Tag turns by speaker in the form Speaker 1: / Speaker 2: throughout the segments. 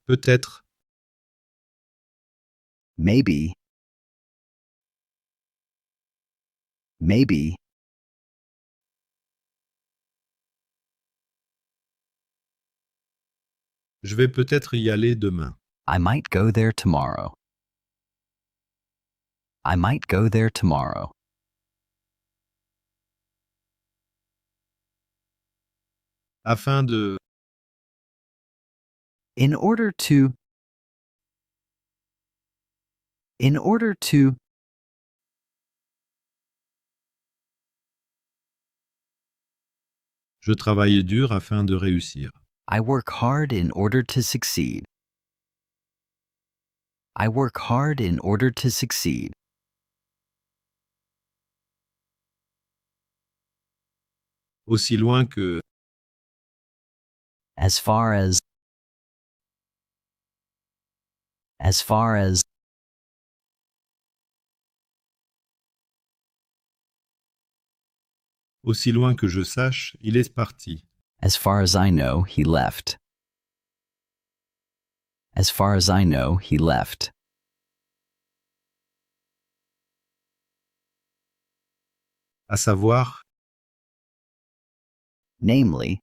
Speaker 1: Peut-être.
Speaker 2: Maybe. Maybe.
Speaker 1: Je vais peut-être y aller demain.
Speaker 2: I might go there tomorrow. I might go there tomorrow.
Speaker 1: Afin de...
Speaker 2: In order to. In order to.
Speaker 1: Je travaille dur afin de réussir.
Speaker 2: I work hard in order to succeed. I work hard in order to succeed.
Speaker 1: Aussi loin que...
Speaker 2: As far as. As far as.
Speaker 1: Aussi loin que je sache, il est parti.
Speaker 2: As far as I know, he left. As far as I know, he left.
Speaker 1: À savoir...
Speaker 2: Namely.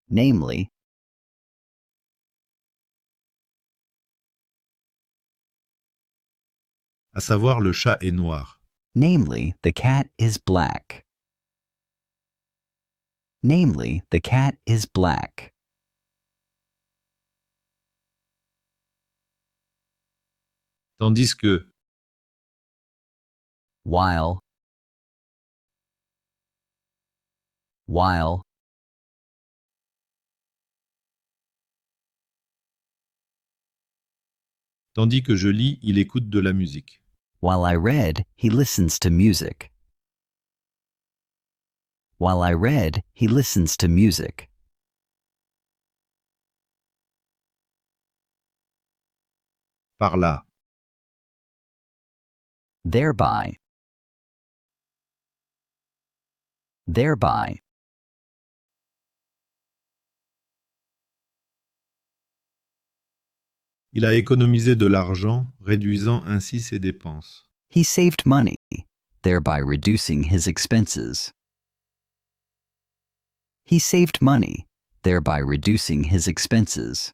Speaker 2: Namely.
Speaker 1: À savoir le chat est noir.
Speaker 2: Namely, the cat is black. Namely, the cat is black.
Speaker 1: Tandis que...
Speaker 2: While. While.
Speaker 1: Tandis que je lis, il écoute de la musique.
Speaker 2: While I read, he listens to music. While I read, he listens to music.
Speaker 1: Par là.
Speaker 2: Thereby. Thereby.
Speaker 1: Il a économisé de l'argent, réduisant ainsi ses dépenses.
Speaker 2: He saved money, thereby reducing his expenses. He saved money, thereby reducing his expenses.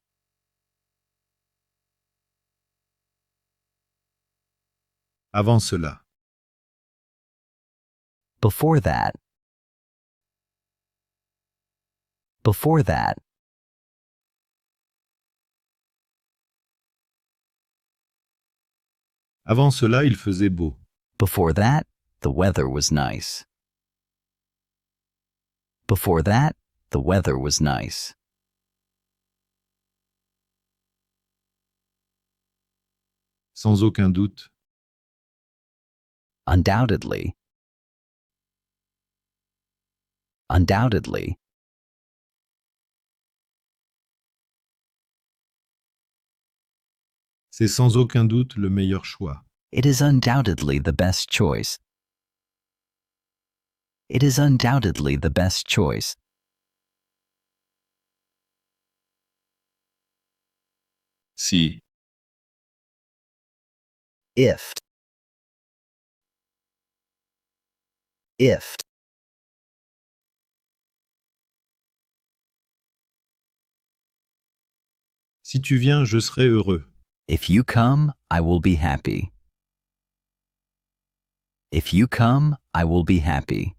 Speaker 1: Avant cela.
Speaker 2: Before that. Before that.
Speaker 1: Avant cela, il faisait beau.
Speaker 2: Before that, the weather was nice. Before that, the weather was nice.
Speaker 1: Sans aucun doute.
Speaker 2: Undoubtedly. Undoubtedly.
Speaker 1: C'est sans aucun doute le meilleur choix.
Speaker 2: It is undoubtedly the best choice. It is undoubtedly the best choice.
Speaker 1: Si.
Speaker 2: If. If.
Speaker 1: Si tu viens, je serai heureux.
Speaker 2: If you come, I will be happy. If you come, I will be happy.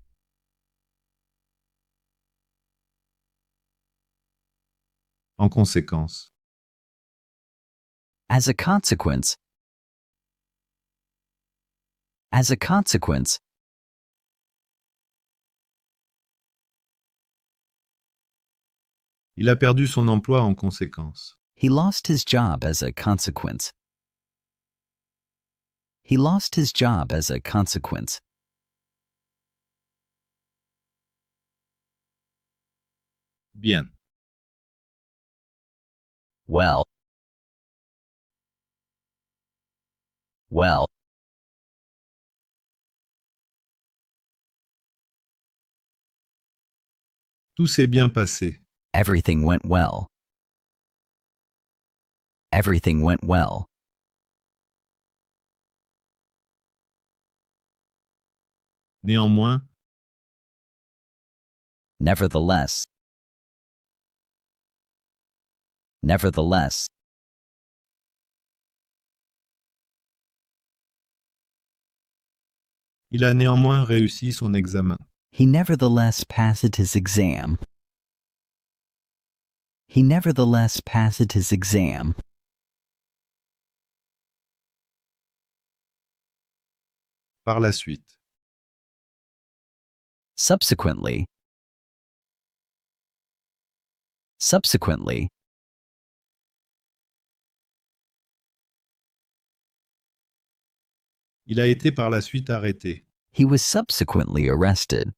Speaker 1: En conséquence.
Speaker 2: As a consequence. As a consequence.
Speaker 1: Il a perdu son emploi en conséquence.
Speaker 2: He lost his job as a consequence. He lost his job as a consequence.
Speaker 1: Bien.
Speaker 2: Well. Well.
Speaker 1: Tout s'est bien passé.
Speaker 2: Everything went well. Everything went well.
Speaker 1: Néanmoins,
Speaker 2: Nevertheless. Nevertheless.
Speaker 1: il a néanmoins réussi son examen.
Speaker 2: He nevertheless passed his exam. He nevertheless passed his exam.
Speaker 1: Par la suite.
Speaker 2: Subsequently. Subsequently.
Speaker 1: Il a été par la suite arrêté.
Speaker 2: He was subsequently arrested.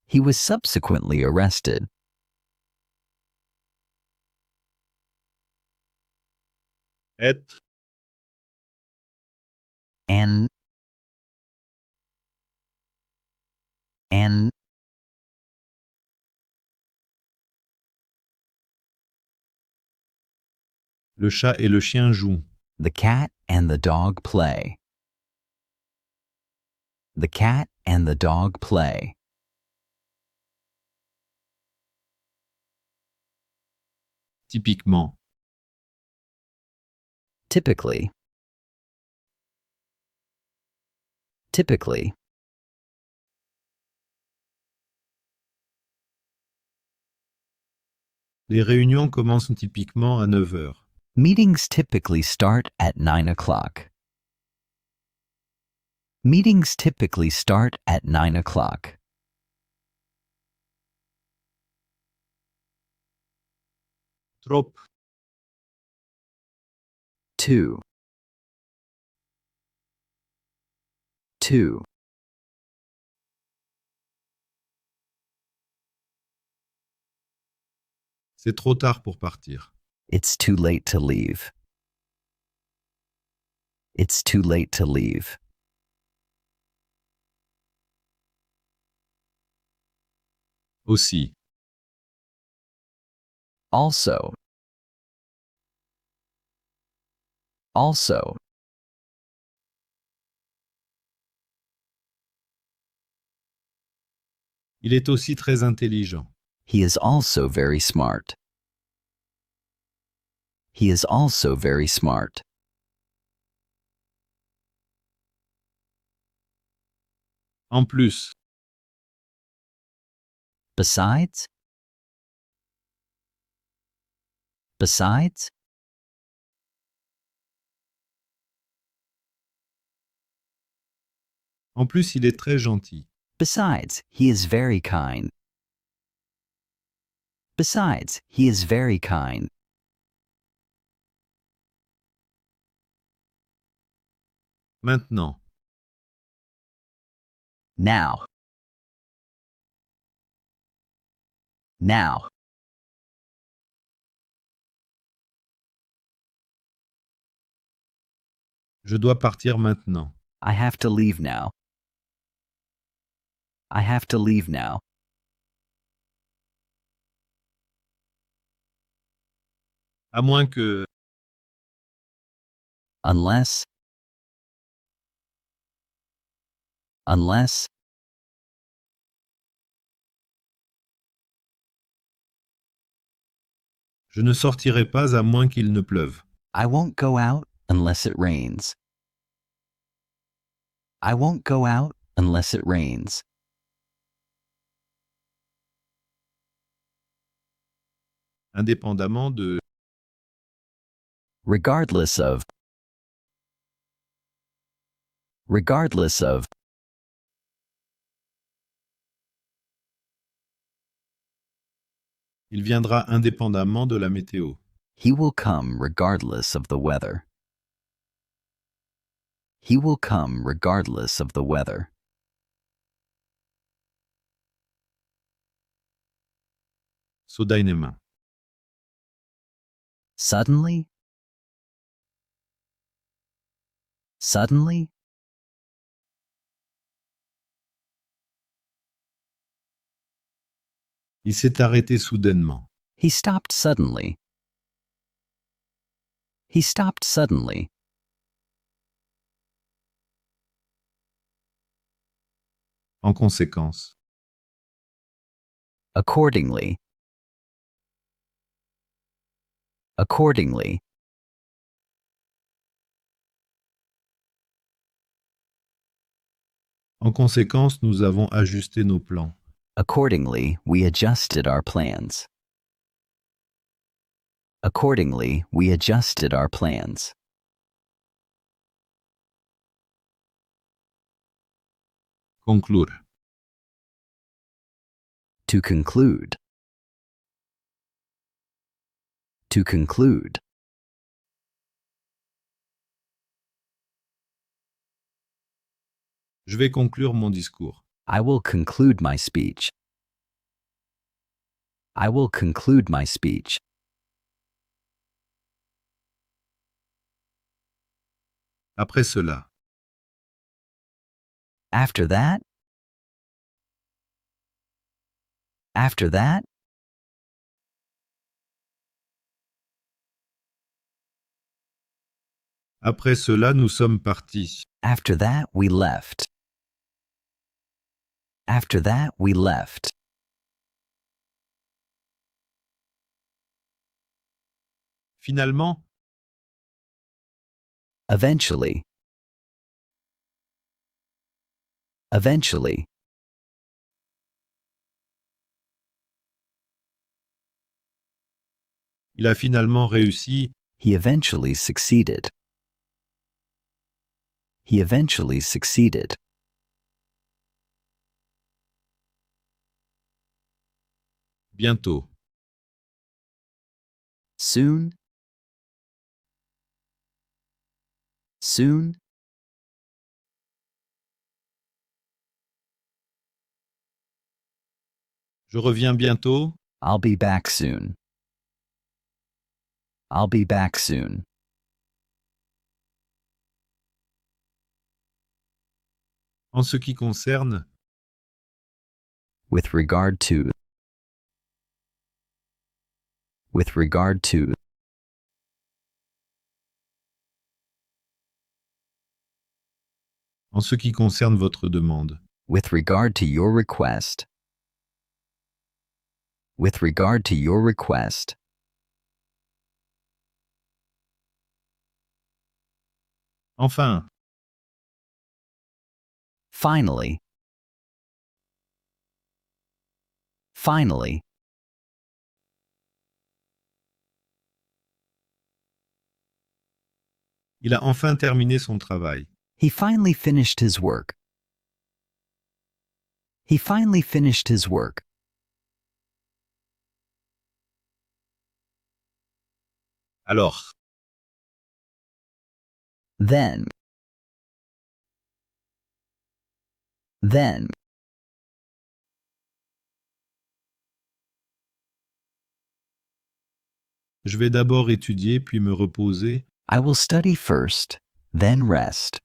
Speaker 2: He was subsequently arrested.
Speaker 1: Être,
Speaker 2: And
Speaker 1: le chat et le chien jouent.
Speaker 2: the cat and the dog play. The cat and the dog play.
Speaker 1: Typiquement.
Speaker 2: Typically. Typically.
Speaker 1: Les réunions commencent typiquement à 9 heures.
Speaker 2: Meetings typically start at 9 o'clock. Meetings typically start at 9 o'clock.
Speaker 1: Trop,
Speaker 2: Two. Two.
Speaker 1: c'est trop tard pour partir.
Speaker 2: It's too late to leave. It's too late to leave.
Speaker 1: Aussi.
Speaker 2: Also. Also.
Speaker 1: Il est aussi très intelligent.
Speaker 2: He is also very smart. He is also very smart.
Speaker 1: En plus,
Speaker 2: Besides? Besides?
Speaker 1: en plus, il est très gentil.
Speaker 2: Besides, he is very kind. Besides, he is very kind.
Speaker 1: Maintenant,
Speaker 2: Now. Now.
Speaker 1: je dois partir maintenant.
Speaker 2: I have to leave now. I have to leave now.
Speaker 1: À moins que,
Speaker 2: Unless. Unless.
Speaker 1: je ne sortirai pas à moins qu'il ne pleuve.
Speaker 2: I won't go out unless it rains. I won't go out unless it rains.
Speaker 1: Indépendamment de,
Speaker 2: Regardless of. Regardless of.
Speaker 1: il viendra indépendamment de la météo.
Speaker 2: He will come regardless of the weather. He will come regardless of the weather.
Speaker 1: Soudainement.
Speaker 2: Suddenly? Suddenly?
Speaker 1: Il s'est arrêté soudainement.
Speaker 2: He stopped suddenly. He stopped suddenly.
Speaker 1: En conséquence.
Speaker 2: Accordingly. Accordingly.
Speaker 1: En conséquence, nous avons ajusté nos plans.
Speaker 2: Accordingly, we adjusted our plans. Accordingly, we adjusted our plans.
Speaker 1: Conclure.
Speaker 2: To conclude. To conclude.
Speaker 1: Je vais conclure mon discours.
Speaker 2: I will conclude my speech. I will conclude my speech.
Speaker 1: Après cela.
Speaker 2: After that? After that?
Speaker 1: Après cela, nous sommes partis.
Speaker 2: After that, we left. After that, we left.
Speaker 1: Finalement.
Speaker 2: Eventually. Eventually.
Speaker 1: Il a finalement réussi.
Speaker 2: He eventually succeeded. He eventually succeeded.
Speaker 1: Bientôt.
Speaker 2: Soon. Soon.
Speaker 1: Je reviens bientôt.
Speaker 2: I'll be back soon. I'll be back soon.
Speaker 1: En ce qui concerne.
Speaker 2: With regard to. With regard to.
Speaker 1: En ce qui concerne votre demande.
Speaker 2: With regard to your request. With regard to your request.
Speaker 1: Enfin.
Speaker 2: Finally. Finally.
Speaker 1: Il a enfin terminé son travail.
Speaker 2: He finally finished his work. He finally finished his work.
Speaker 1: Alors.
Speaker 2: Then. Then.
Speaker 1: Je vais d'abord étudier puis me reposer.
Speaker 2: I will study first, then rest.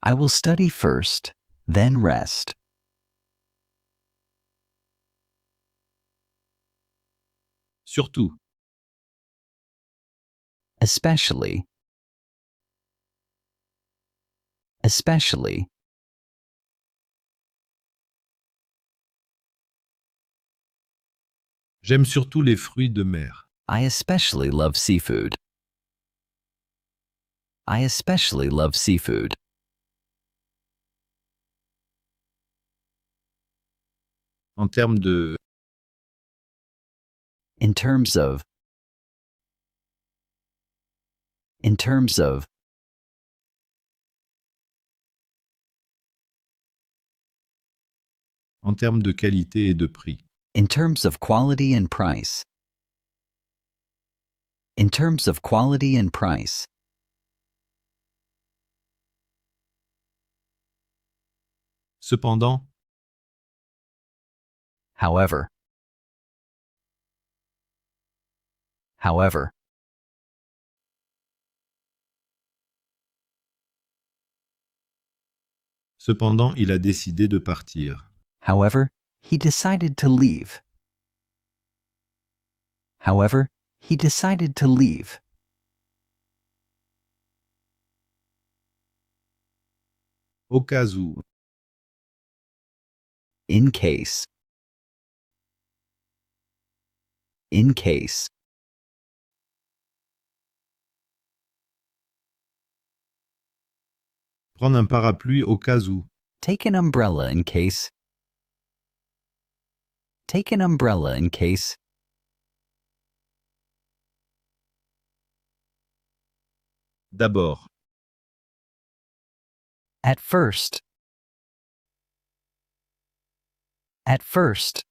Speaker 2: I will study first, then rest.
Speaker 1: Surtout.
Speaker 2: Especially. Especially.
Speaker 1: J'aime surtout les fruits de mer.
Speaker 2: I especially love seafood. I especially love seafood.
Speaker 1: En termes de.
Speaker 2: In terms of. In terms of.
Speaker 1: En termes de qualité et de prix.
Speaker 2: In terms of quality and price. In terms of quality and price.
Speaker 1: Cependant.
Speaker 2: However. However.
Speaker 1: Cependant, il a décidé de partir.
Speaker 2: However, he decided to leave. However, he decided to leave.
Speaker 1: Au cas où.
Speaker 2: In case. In case.
Speaker 1: Prendre un parapluie au cas où.
Speaker 2: Take an umbrella in case. Take an umbrella in case.
Speaker 1: D'abord.
Speaker 2: At first. At first.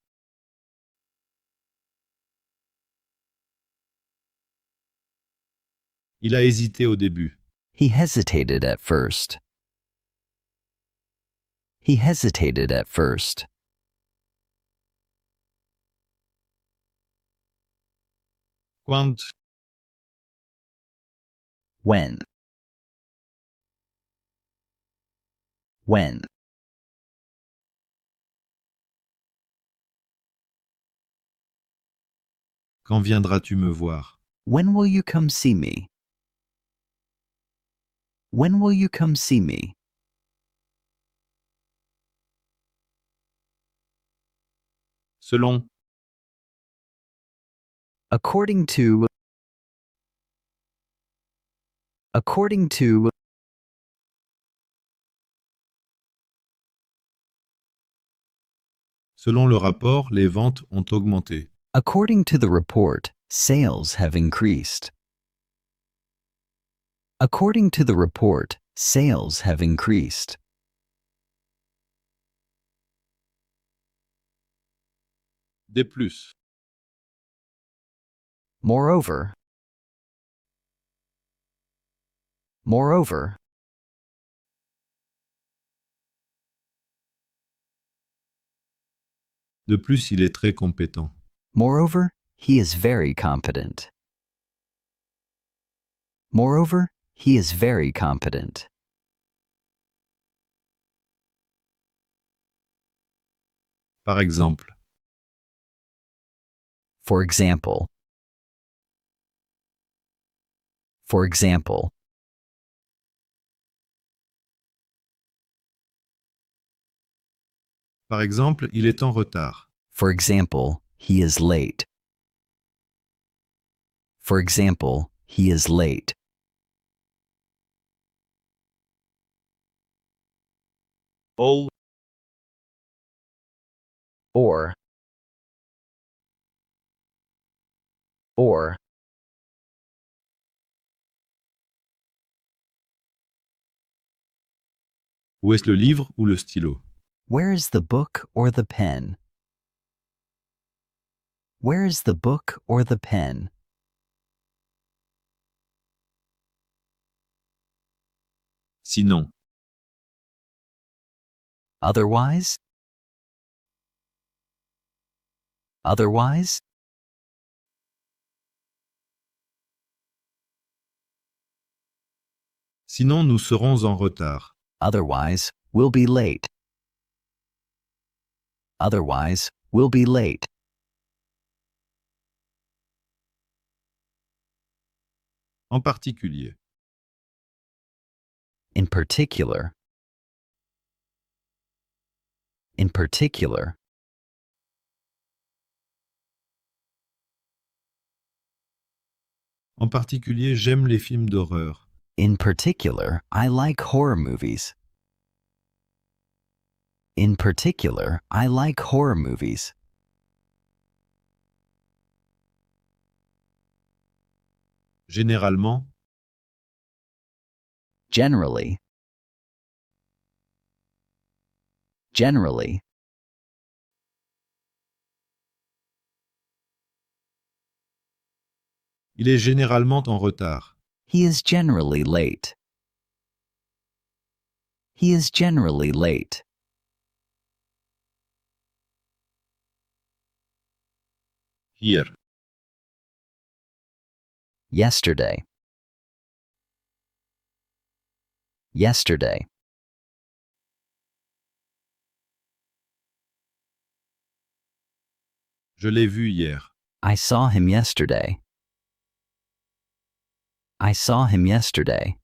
Speaker 1: Il a hésité au début.
Speaker 2: He hesitated at first. He hesitated at first.
Speaker 1: Quand.
Speaker 2: When. When.
Speaker 1: Quand viendras-tu me voir?
Speaker 2: When will you come see me? When will you come see me?
Speaker 1: Selon.
Speaker 2: According to. According to.
Speaker 1: Selon le rapport, les ventes ont augmenté.
Speaker 2: According to the report, sales have increased. According to the report, sales have increased.
Speaker 1: De plus.
Speaker 2: Moreover. Moreover.
Speaker 1: De plus, il est très compétent.
Speaker 2: Moreover, he is very competent. Moreover, he is very competent.
Speaker 1: Par exemple.
Speaker 2: For example. For example.
Speaker 1: Par exemple, il est en retard.
Speaker 2: For example, he is late. For example, he is late.
Speaker 1: All.
Speaker 2: Or. Or.
Speaker 1: Où est-ce le livre ou le stylo?
Speaker 2: Where is the book or the pen? Where is the book or the pen?
Speaker 1: Sinon.
Speaker 2: Otherwise? Otherwise?
Speaker 1: Sinon, nous serons en retard.
Speaker 2: Otherwise, we'll be late. Otherwise, we'll be late.
Speaker 1: En particulier.
Speaker 2: In particular. In particular.
Speaker 1: En particulier, j'aime les films d'horreur.
Speaker 2: In particular, I like horror movies. In particular, I like horror movies.
Speaker 1: Généralement.
Speaker 2: Generally. Generally.
Speaker 1: Il est généralement en retard.
Speaker 2: He is generally late. He is generally late.
Speaker 1: Hier.
Speaker 2: Yesterday. Yesterday.
Speaker 1: Je l'ai vu hier.
Speaker 2: I saw him yesterday. I saw him yesterday.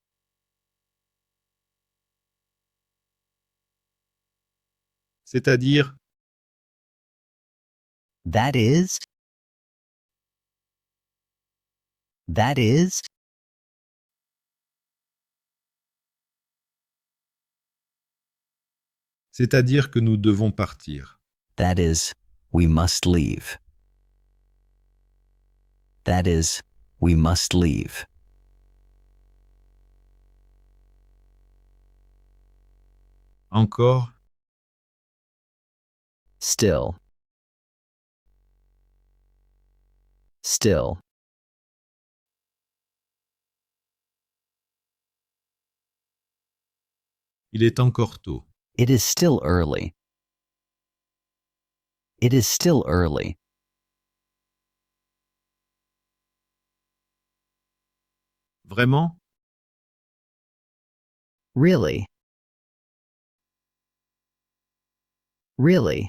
Speaker 1: C'est-à-dire,
Speaker 2: That is. That is.
Speaker 1: c'est-à-dire que nous devons partir.
Speaker 2: That is, we must leave. That is, we must leave.
Speaker 1: Encore,
Speaker 2: Still. Still.
Speaker 1: il est encore tôt.
Speaker 2: It is still early. It is still early.
Speaker 1: Vraiment?
Speaker 2: Really? Really?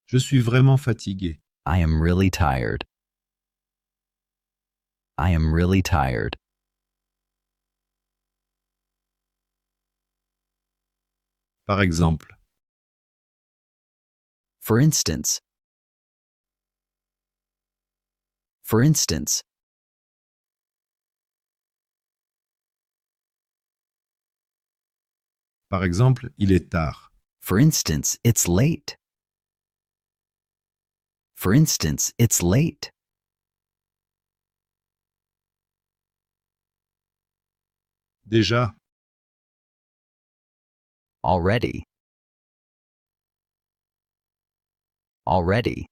Speaker 1: Je suis vraiment fatigué.
Speaker 2: I am really tired. I am really tired.
Speaker 1: Par exemple,
Speaker 2: For instance. For instance.
Speaker 1: par exemple, il est tard.
Speaker 2: For instance, it's late. For instance, it's late.
Speaker 1: Déjà,
Speaker 2: Already. Already.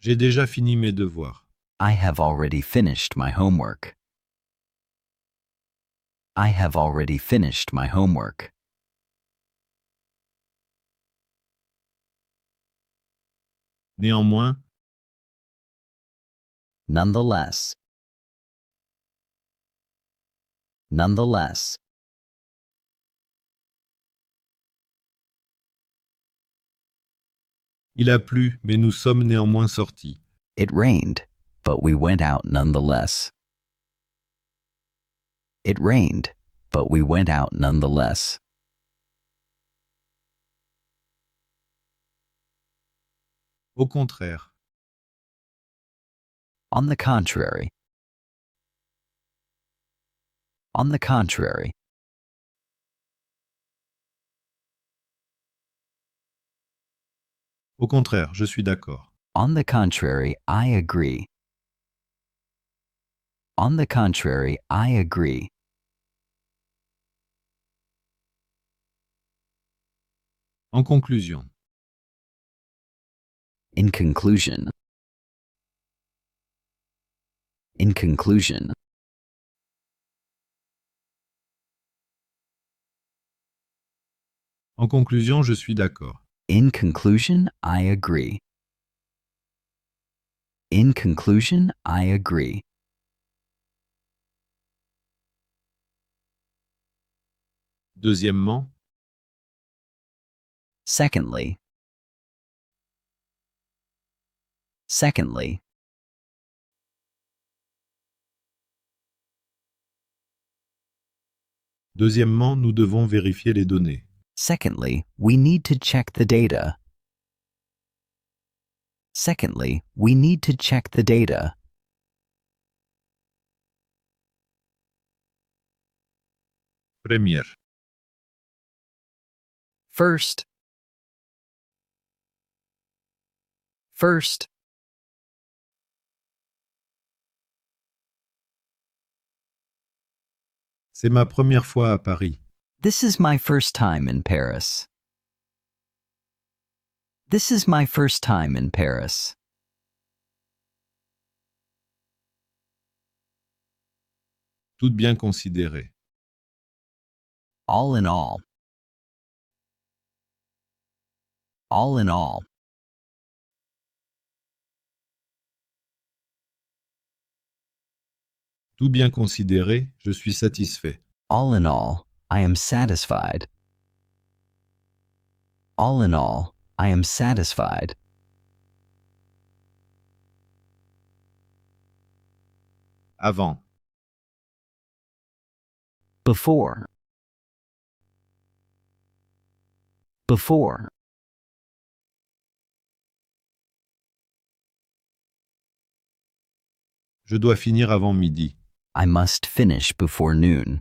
Speaker 1: j'ai déjà fini mes devoirs.
Speaker 2: I have already finished my homework. I have already finished my homework.
Speaker 1: Néanmoins,
Speaker 2: Nonetheless. Nonetheless.
Speaker 1: il a plu, mais nous sommes néanmoins sortis.
Speaker 2: It rained, but we went out nonetheless. It rained, but we went out nonetheless.
Speaker 1: Au contraire,
Speaker 2: On the contrary. On the contrary.
Speaker 1: au contraire, je suis d'accord.
Speaker 2: On the contrary, I agree. On the contrary, I agree.
Speaker 1: En conclusion,
Speaker 2: In conclusion. In conclusion.
Speaker 1: en conclusion, je suis d'accord.
Speaker 2: In conclusion, I agree. In conclusion, I agree.
Speaker 1: Deuxièmement,
Speaker 2: Secondly. Secondly.
Speaker 1: deuxièmement, nous devons vérifier les données.
Speaker 2: Secondly, we need to check the data. Secondly, we need to check the data.
Speaker 1: Première,
Speaker 2: First. First.
Speaker 1: c'est ma première fois à Paris.
Speaker 2: This is my first time in Paris. This is my first time in Paris.
Speaker 1: Tout bien considéré.
Speaker 2: All in all. All in all.
Speaker 1: Tout bien considéré, je suis satisfait.
Speaker 2: All in all, I am satisfied. All in all, I am satisfied.
Speaker 1: Avant.
Speaker 2: Before. Before.
Speaker 1: Je dois finir avant midi.
Speaker 2: I must finish before noon.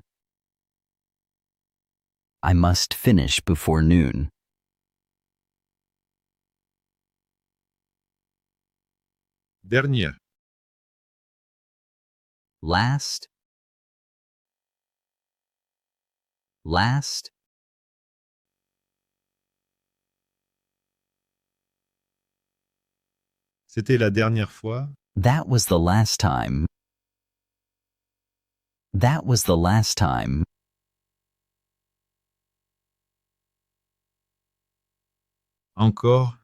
Speaker 2: I must finish before noon.
Speaker 1: Dernière.
Speaker 2: Last. Last.
Speaker 1: C'était la dernière fois.
Speaker 2: That was the last time. That was the last time.
Speaker 1: Encore.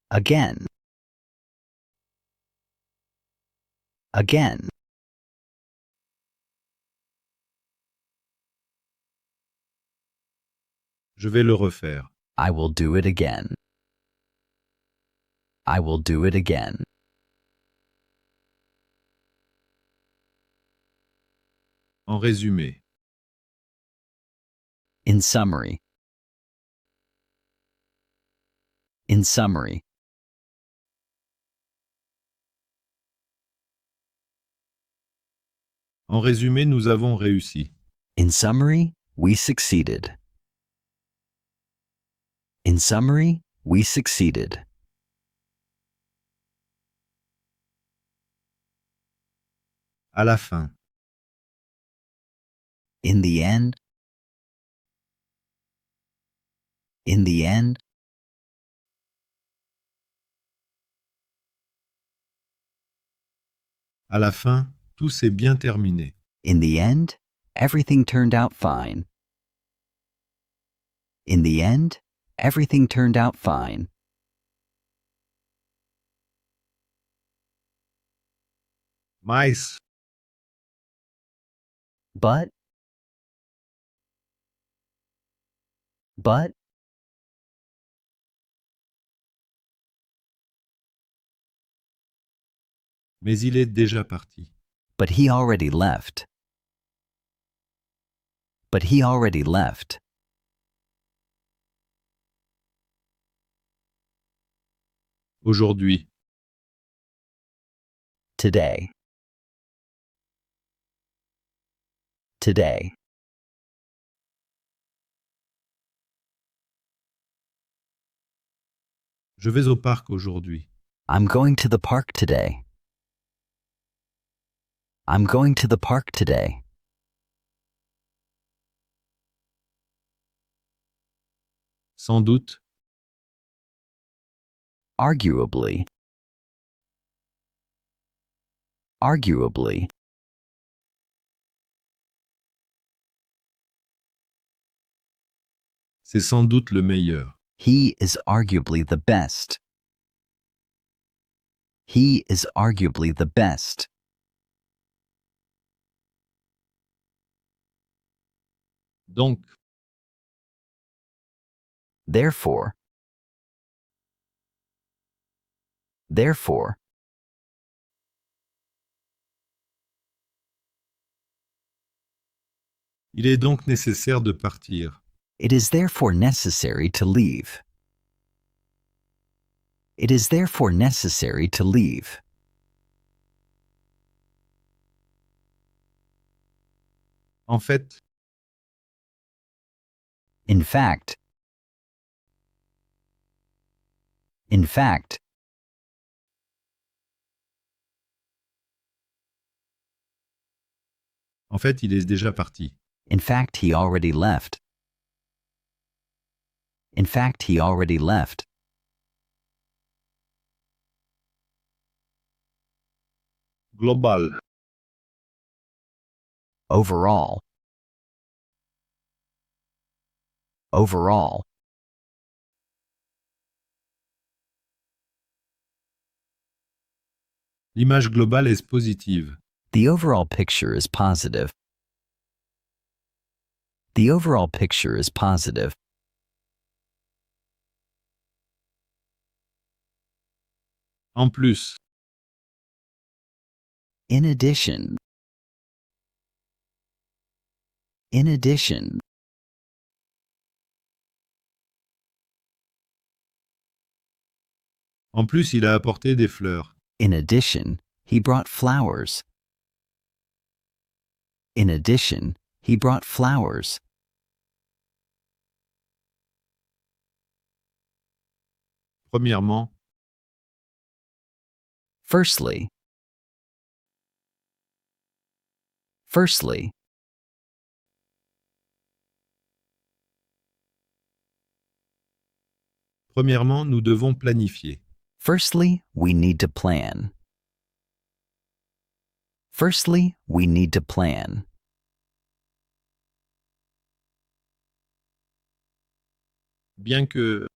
Speaker 2: Again. Again.
Speaker 1: Je vais le refaire.
Speaker 2: I will do it again. I will do it again.
Speaker 1: En résumé.
Speaker 2: In summary. In summary.
Speaker 1: En résumé, nous avons réussi.
Speaker 2: In summary, we succeeded. In summary, we succeeded.
Speaker 1: À la fin.
Speaker 2: In the end. In the end.
Speaker 1: À la fin, tout s'est bien terminé.
Speaker 2: In the end, everything turned out fine. In the end, everything turned out fine.
Speaker 1: Mais.
Speaker 2: But.
Speaker 1: Mais il est déjà parti.
Speaker 2: But he already left. But he already left.
Speaker 1: Aujourd'hui.
Speaker 2: Today. Today.
Speaker 1: Je vais au parc aujourd'hui.
Speaker 2: I'm going to the park today. I'm going to the park today.
Speaker 1: Sans doute.
Speaker 2: Arguably. Arguably.
Speaker 1: C'est sans doute le meilleur.
Speaker 2: He is arguably the best. He is arguably the best.
Speaker 1: Donc.
Speaker 2: Therefore. Therefore.
Speaker 1: Il est donc nécessaire de partir.
Speaker 2: It is therefore necessary to leave. It is therefore necessary to leave.
Speaker 1: En fait.
Speaker 2: In fact. In fact.
Speaker 1: En fait, il est déjà parti.
Speaker 2: In fact, he already left. In fact, he already left.
Speaker 1: Global.
Speaker 2: Overall. Overall.
Speaker 1: L'image globale est positive.
Speaker 2: The overall picture is positive. The overall picture is positive.
Speaker 1: En plus,
Speaker 2: In addition. In addition.
Speaker 1: en plus, il a apporté des fleurs.
Speaker 2: In addition, he brought flowers. In addition, he brought flowers.
Speaker 1: Premièrement,
Speaker 2: Firstly. Firstly.
Speaker 1: premièrement, nous devons planifier.
Speaker 2: Firstly, we need to plan. Firstly, we need to plan.
Speaker 1: Bien que,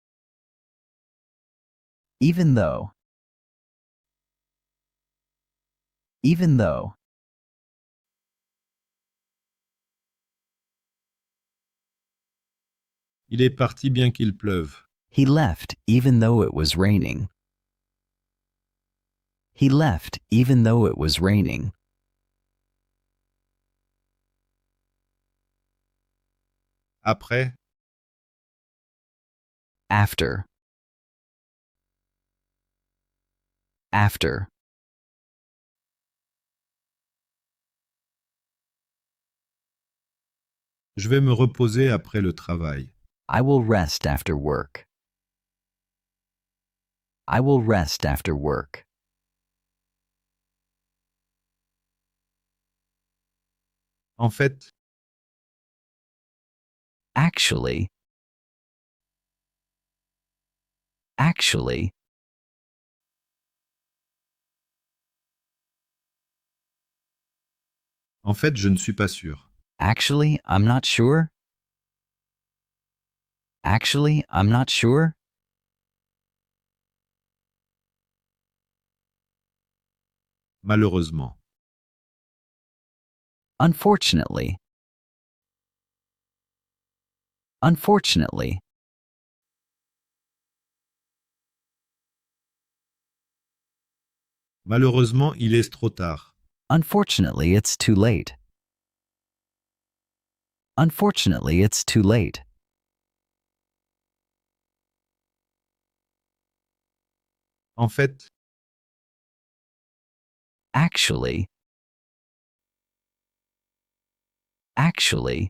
Speaker 2: Even though. Even though.
Speaker 1: il est parti bien qu'il pleuve.
Speaker 2: He left even though it was raining. He left even though it was raining.
Speaker 1: Après,
Speaker 2: After. After.
Speaker 1: je vais me reposer après le travail.
Speaker 2: I will rest after work. I will rest after work.
Speaker 1: En fait,
Speaker 2: Actually. Actually.
Speaker 1: en fait, je ne suis pas sûr.
Speaker 2: Actually, I'm not sure. Actually, I'm not sure.
Speaker 1: Malheureusement.
Speaker 2: Unfortunately. Unfortunately.
Speaker 1: Malheureusement, il est trop tard.
Speaker 2: Unfortunately, it's too late. Unfortunately, it's too late.
Speaker 1: En fait,
Speaker 2: Actually. Actually.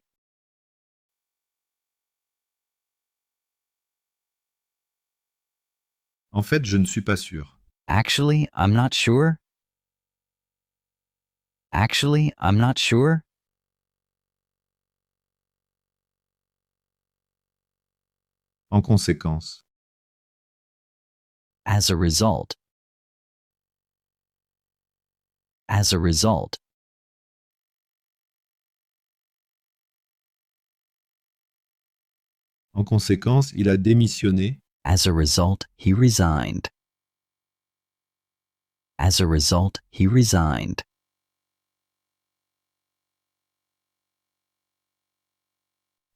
Speaker 1: en fait, je ne suis pas sûr.
Speaker 2: Actually, I'm not sure. Actually, I'm not sure.
Speaker 1: En conséquence,
Speaker 2: As a result. As a result.
Speaker 1: en conséquence, il a démissionné.
Speaker 2: As a result, he resigned. As a result, he resigned.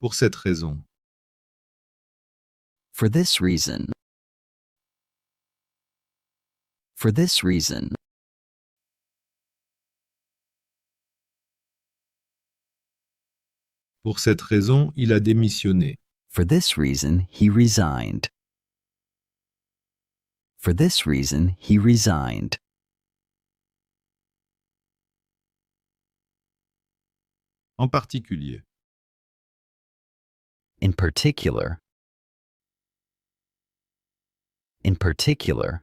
Speaker 1: Pour cette raison.
Speaker 2: For this reason. For this reason.
Speaker 1: Pour cette raison, il a démissionné.
Speaker 2: For this reason, he resigned. For this reason, he resigned.
Speaker 1: En particulier.
Speaker 2: In particular. In particular.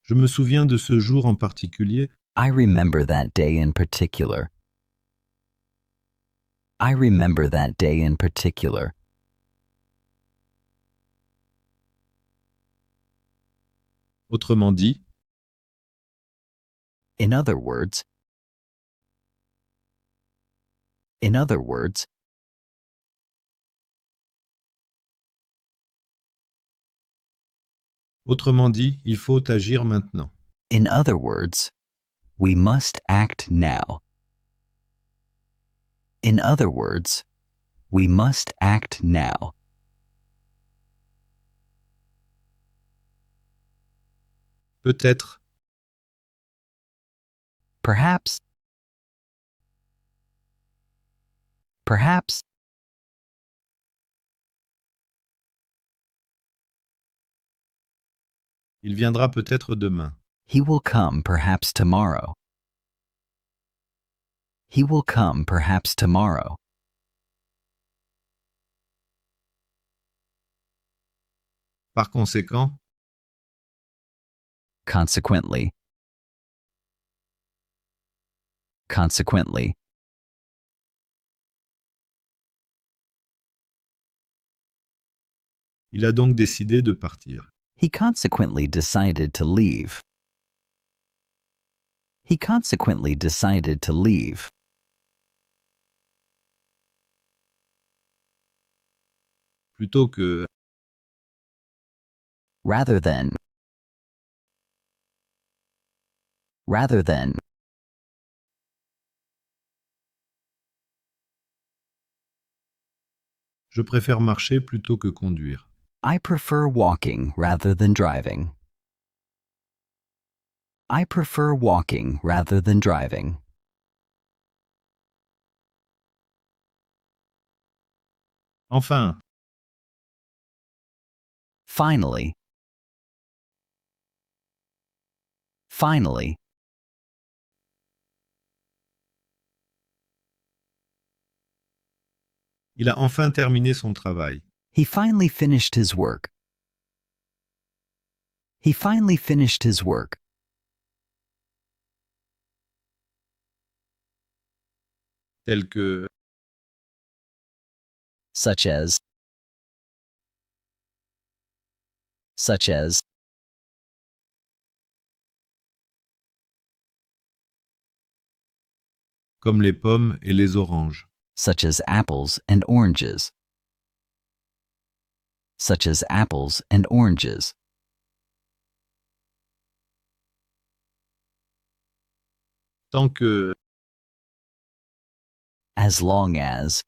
Speaker 1: Je me souviens de ce jour en particulier.
Speaker 2: I remember that day in particular. I remember that day in particular.
Speaker 1: Autrement dit,
Speaker 2: In other words. In other words.
Speaker 1: Autrement dit, il faut agir maintenant.
Speaker 2: In other words, we must act now. In other words, we must act now.
Speaker 1: Peut-être,
Speaker 2: Perhaps. Perhaps.
Speaker 1: il viendra peut-être demain.
Speaker 2: He will come perhaps tomorrow. He will come perhaps tomorrow.
Speaker 1: Par conséquent,
Speaker 2: Consequently. Consequently.
Speaker 1: il a donc décidé de partir.
Speaker 2: He consequently decided to leave. He consequently decided to leave.
Speaker 1: Plutôt que
Speaker 2: Rather than. Rather than.
Speaker 1: je préfère marcher plutôt que conduire.
Speaker 2: I prefer walking rather than driving. I prefer walking rather than driving.
Speaker 1: Enfin,
Speaker 2: Finally. Finally.
Speaker 1: il a enfin terminé son travail.
Speaker 2: He finally finished his work. He finally finished his work.
Speaker 1: Tel que
Speaker 2: Such as. Such as.
Speaker 1: comme les pommes et les oranges.
Speaker 2: Such as apples and oranges. Such as apples and oranges.
Speaker 1: Tant que
Speaker 2: As long as.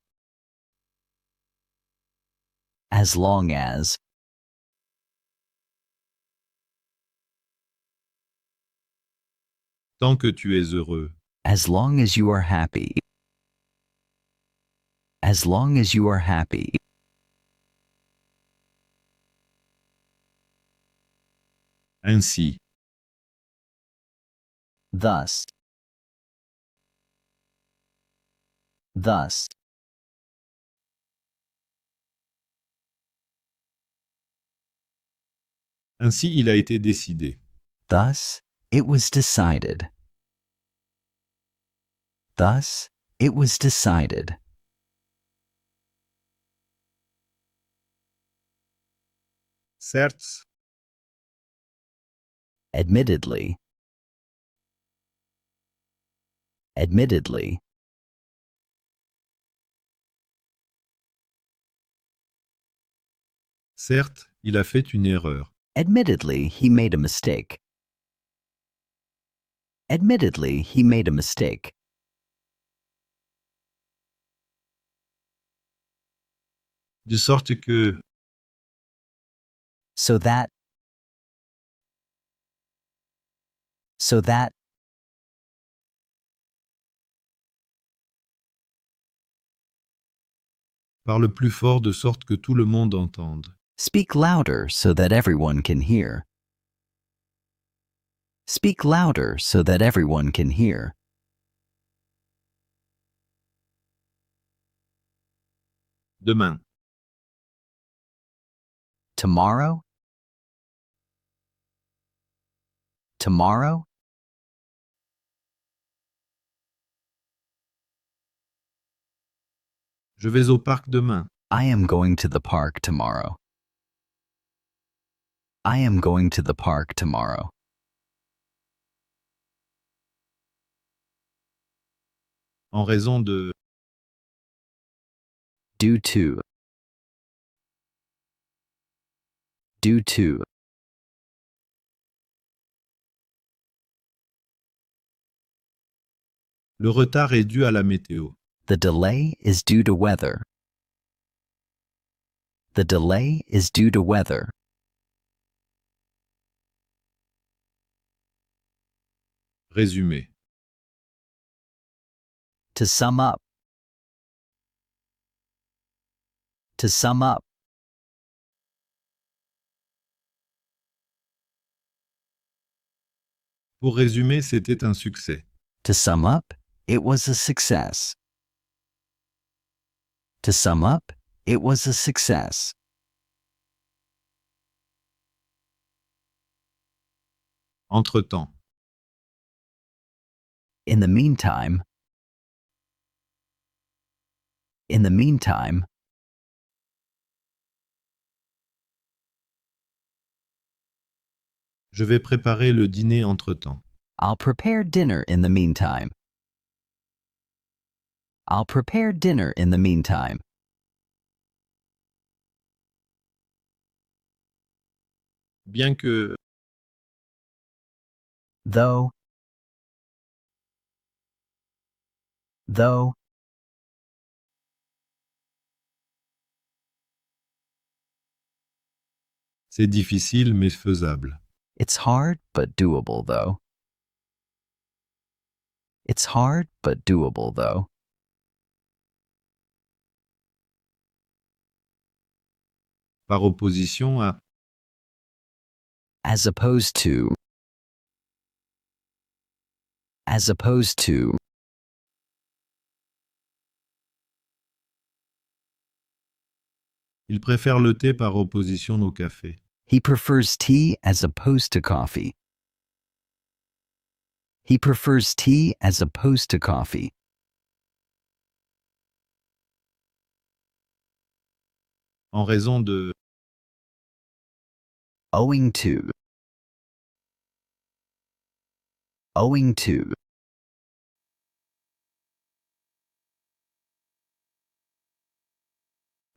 Speaker 2: As long as.
Speaker 1: tant que tu es heureux.
Speaker 2: As long as you are happy. As long as you are happy.
Speaker 1: Ainsi,
Speaker 2: Thus. Thus.
Speaker 1: ainsi il a été décidé.
Speaker 2: Thus, it was decided. Thus, it was decided.
Speaker 1: Certes,
Speaker 2: Admittedly. Admittedly.
Speaker 1: certes, il a fait une erreur.
Speaker 2: Admittedly, he made a mistake. Admittedly, he made a mistake.
Speaker 1: De sorte que
Speaker 2: So that. So that.
Speaker 1: parle plus fort de sorte que tout le monde entende.
Speaker 2: Speak louder so that everyone can hear. Speak louder so that everyone can hear.
Speaker 1: Demain,
Speaker 2: Tomorrow? Tomorrow?
Speaker 1: je vais au parc demain.
Speaker 2: I am going to the park tomorrow. I am going to the park tomorrow.
Speaker 1: En raison de
Speaker 2: Due to. Due to.
Speaker 1: Le retard est dû à la météo.
Speaker 2: The delay is due to weather. The delay is due to weather.
Speaker 1: Résumé.
Speaker 2: To sum up. To sum up.
Speaker 1: Pour résumer, c'était un succès.
Speaker 2: To sum up, it was a success. To sum up, it was a success.
Speaker 1: Entre-temps.
Speaker 2: In the meantime. In the meantime.
Speaker 1: Je vais préparer le dîner entre-temps.
Speaker 2: I'll prepare dinner in the meantime. I'll prepare dinner in the meantime.
Speaker 1: Bien que,
Speaker 2: Though. Though.
Speaker 1: c'est difficile mais faisable.
Speaker 2: It's hard but doable though. It's hard but doable though.
Speaker 1: Par opposition à,
Speaker 2: As opposed to. As opposed to.
Speaker 1: il préfère le thé par opposition au café.
Speaker 2: He prefers tea as opposed to coffee. He prefers tea as opposed to coffee.
Speaker 1: En raison de,
Speaker 2: Owing to. Owing to.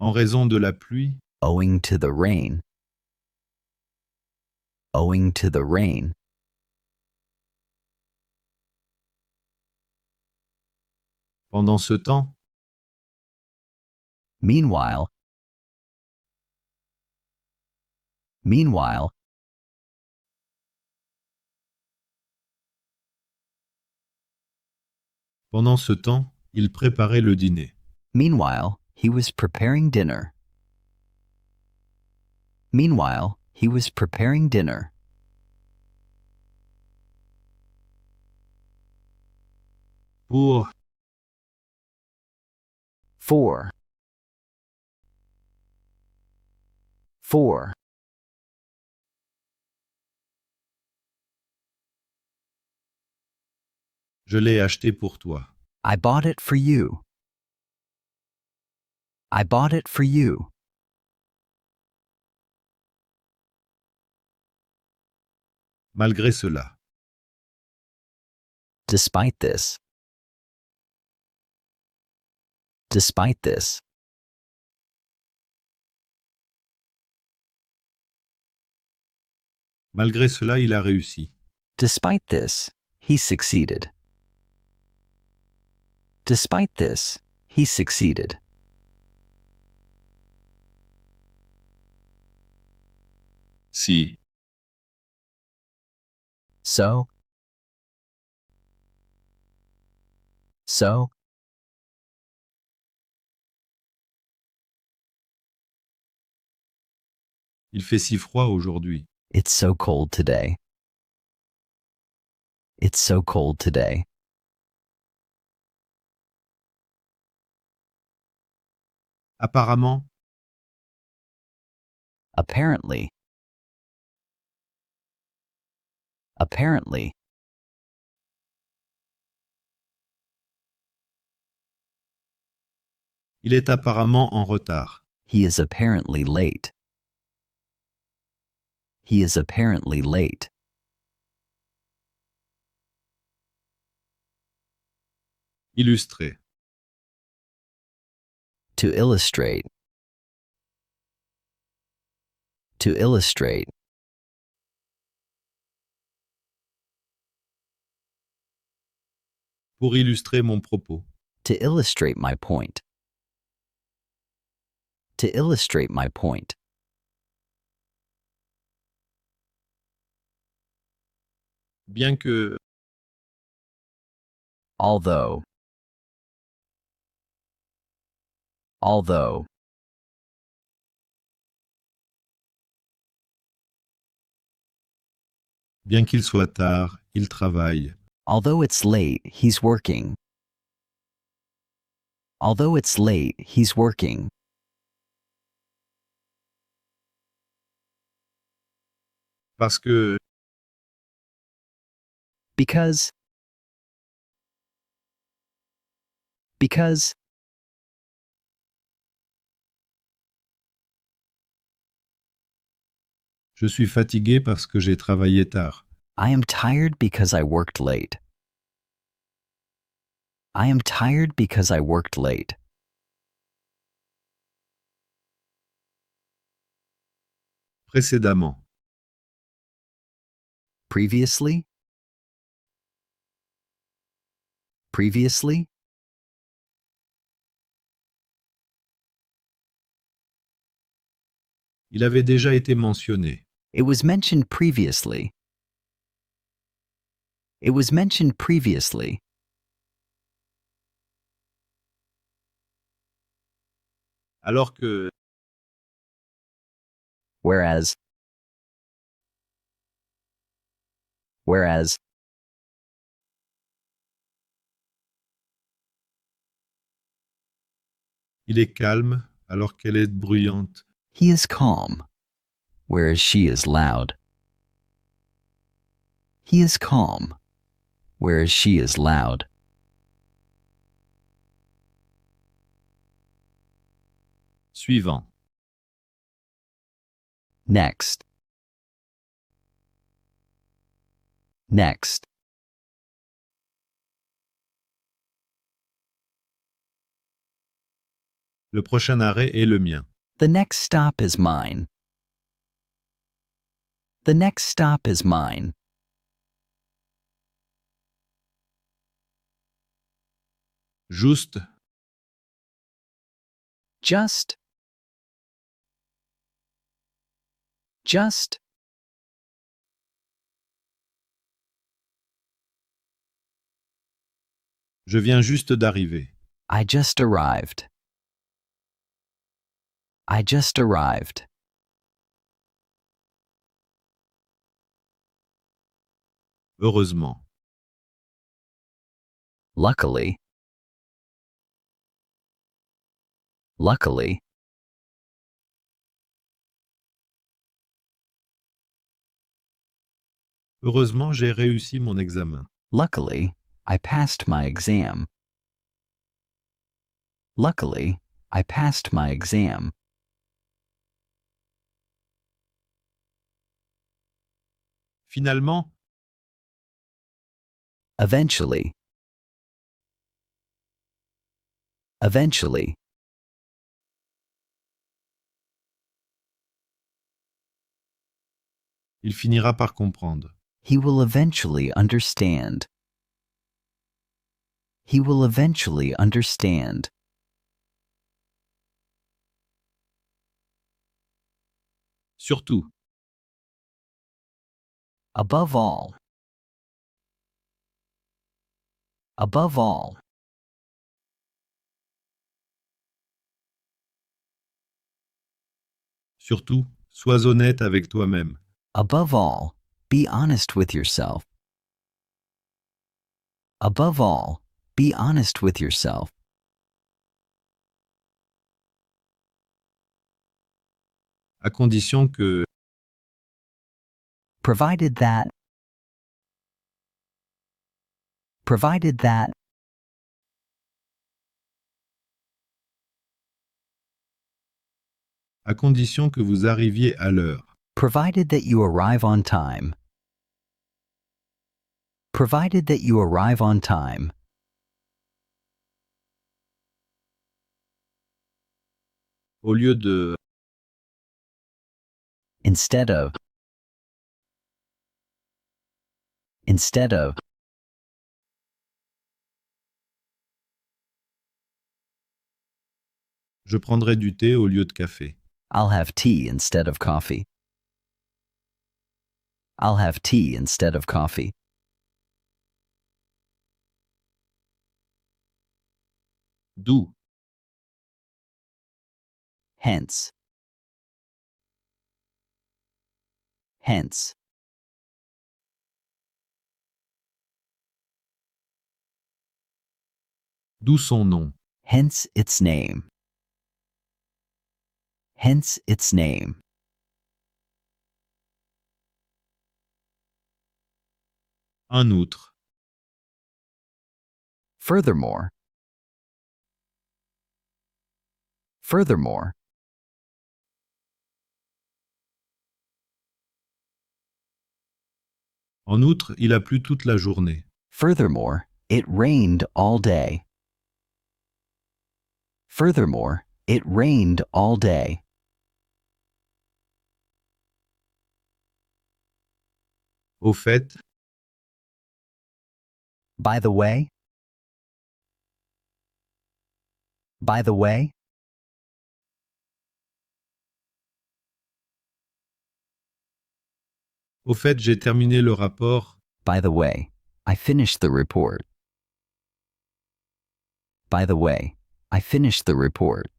Speaker 1: en raison de la pluie,
Speaker 2: Owing to the rain. Owing to the rain.
Speaker 1: pendant ce temps,
Speaker 2: Meanwhile. Meanwhile.
Speaker 1: pendant ce temps, il préparait le dîner.
Speaker 2: Meanwhile, he was preparing dinner. Meanwhile, he was preparing dinner.
Speaker 1: Pour,
Speaker 2: For. For.
Speaker 1: je l'ai acheté pour toi.
Speaker 2: I bought it for you. I bought it for you.
Speaker 1: Malgré cela,
Speaker 2: Despite this. Despite this.
Speaker 1: malgré cela, il a réussi.
Speaker 2: Despite this, he succeeded. Despite this, he succeeded.
Speaker 1: Si,
Speaker 2: So. So.
Speaker 1: il fait si froid aujourd'hui.
Speaker 2: It's so cold today. It's so cold today.
Speaker 1: Apparemment,
Speaker 2: Apparently. Apparently.
Speaker 1: il est apparemment en retard.
Speaker 2: He is apparently late. He is apparently late.
Speaker 1: Illustré.
Speaker 2: To illustrate. To illustrate.
Speaker 1: Pour illustrer mon propos.
Speaker 2: To illustrate my point. To illustrate my point.
Speaker 1: Bien que,
Speaker 2: Although. Although.
Speaker 1: bien qu'il soit tard, il travaille.
Speaker 2: Although it's late, he's working. Although it's late, he's working.
Speaker 1: Parce que,
Speaker 2: Because. Because.
Speaker 1: je suis fatigué parce que j'ai travaillé tard.
Speaker 2: I am tired because I worked late. I am tired because I worked late.
Speaker 1: Précédemment.
Speaker 2: Previously. Previously.
Speaker 1: Il avait déjà été mentionné.
Speaker 2: It was mentioned previously. It was mentioned previously.
Speaker 1: Alors que,
Speaker 2: Whereas. Whereas.
Speaker 1: il est calme alors qu'elle est bruyante.
Speaker 2: He is calm, whereas she is loud. He is calm, whereas she is loud.
Speaker 1: Suivant.
Speaker 2: Next. Next.
Speaker 1: Le prochain arrêt est le mien.
Speaker 2: The next stop is mine. The next stop is mine.
Speaker 1: Juste,
Speaker 2: Just. Just.
Speaker 1: je viens juste d'arriver.
Speaker 2: I just arrived. I just arrived.
Speaker 1: Heureusement.
Speaker 2: Luckily. Luckily.
Speaker 1: Heureusement, j'ai réussi mon examen.
Speaker 2: Luckily, I passed my exam. Luckily, I passed my exam.
Speaker 1: Finalement,
Speaker 2: Eventually. Eventually.
Speaker 1: il finira par comprendre.
Speaker 2: He will eventually understand. He will eventually understand.
Speaker 1: Surtout,
Speaker 2: Above all. Above all.
Speaker 1: surtout, sois honnête avec toi-même.
Speaker 2: Above all, be honest with yourself. Above all, be honest with yourself.
Speaker 1: À condition que,
Speaker 2: Provided that. Provided that.
Speaker 1: à condition que vous arriviez à l'heure.
Speaker 2: Provided that you arrive on time. Provided that you arrive on time.
Speaker 1: Au lieu de,
Speaker 2: Instead of. Instead of.
Speaker 1: Je prendrai du thé au lieu de café.
Speaker 2: I'll have tea instead of coffee. I'll have tea instead of coffee.
Speaker 1: D'où?
Speaker 2: Hence. Hence.
Speaker 1: D'où son nom?
Speaker 2: Hence its name. Hence its name.
Speaker 1: En outre.
Speaker 2: Furthermore. Furthermore.
Speaker 1: En outre, il a plu toute la journée.
Speaker 2: Furthermore, it rained all day. Furthermore, it rained all day.
Speaker 1: Au fait,
Speaker 2: By the way. By the way.
Speaker 1: au fait, j'ai terminé le rapport.
Speaker 2: By the way, I finished the report. By the way, I finished the report.